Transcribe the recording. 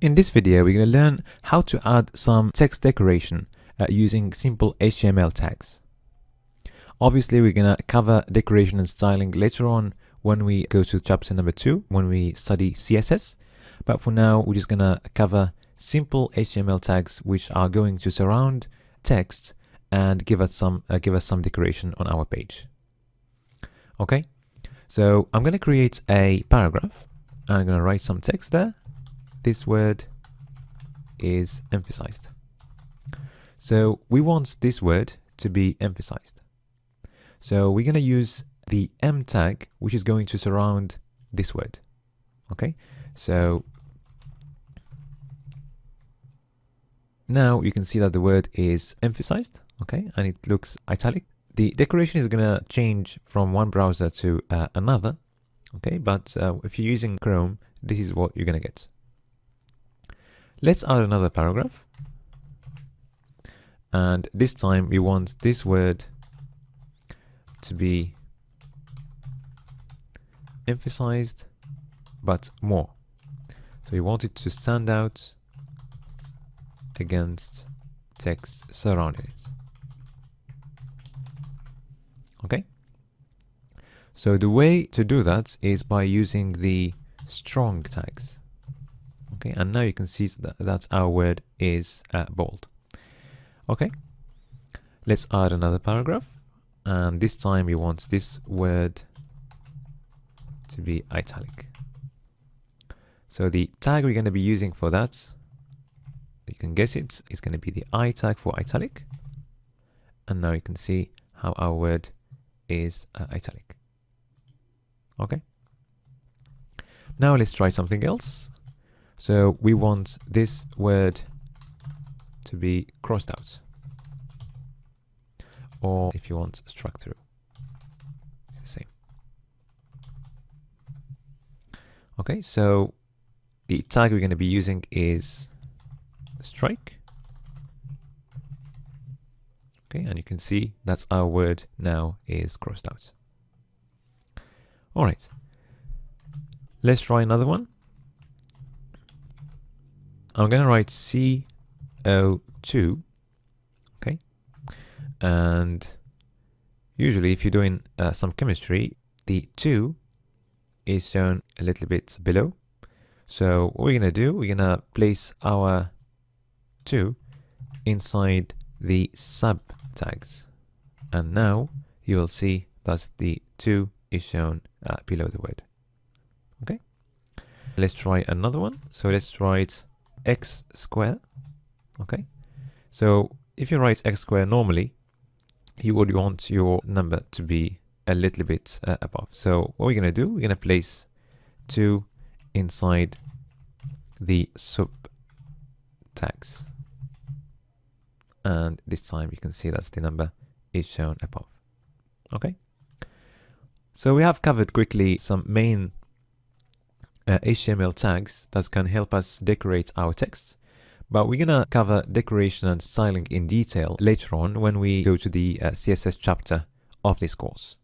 In this video, we're going to learn how to add some text decoration using simple HTML tags. Obviously, we're going to cover decoration and styling later on when we go to chapter number 2, when we study CSS. But for now, we're just going to cover simple HTML tags which are going to surround text and give us some decoration on our page. Okay, so I'm going to create a paragraph. I'm going to write some text there. This word is emphasized. So we want this word to be emphasized. So we're going to use the M tag, which is going to surround this word. Okay, so now you can see that the word is emphasized. Okay, and it looks italic. The decoration is going to change from one browser to another. Okay, but if you're using Chrome, this is what you're going to get. Let's add another paragraph. And this time we want this word to be emphasized, but more. So we want it to stand out against text surrounding it. Okay. So the way to do that is by using the strong tags. Okay, and now you can see that our word is bold. Okay, let's add another paragraph, and this time we want this word to be italic. So the tag we're going to be using for that, you can guess it, is going to be the I tag for italic. And now you can see how our word is italic. Okay, now let's try something else. So we want this word to be crossed out, or if you want, struck through. Same. Okay, so the tag we're going to be using is strike. Okay, and you can see that our word now is crossed out. All right, let's try another one. I'm going to write CO2, okay, and usually if you're doing some chemistry, the 2 is shown a little bit below. So what we're going to do, we're going to place our 2 inside the sub tags, and now you will see that the 2 is shown below the word. Okay, let's try another one. So let's write x square. Okay, so if you write x square normally, you would want your number to be a little bit above. So what we're going to do, we're going to place 2 inside the sub tags, and this time you can see that the number is shown above. Okay, so we have covered quickly some main HTML tags that can help us decorate our text, but we're gonna cover decoration and styling in detail later on when we go to the CSS chapter of this course.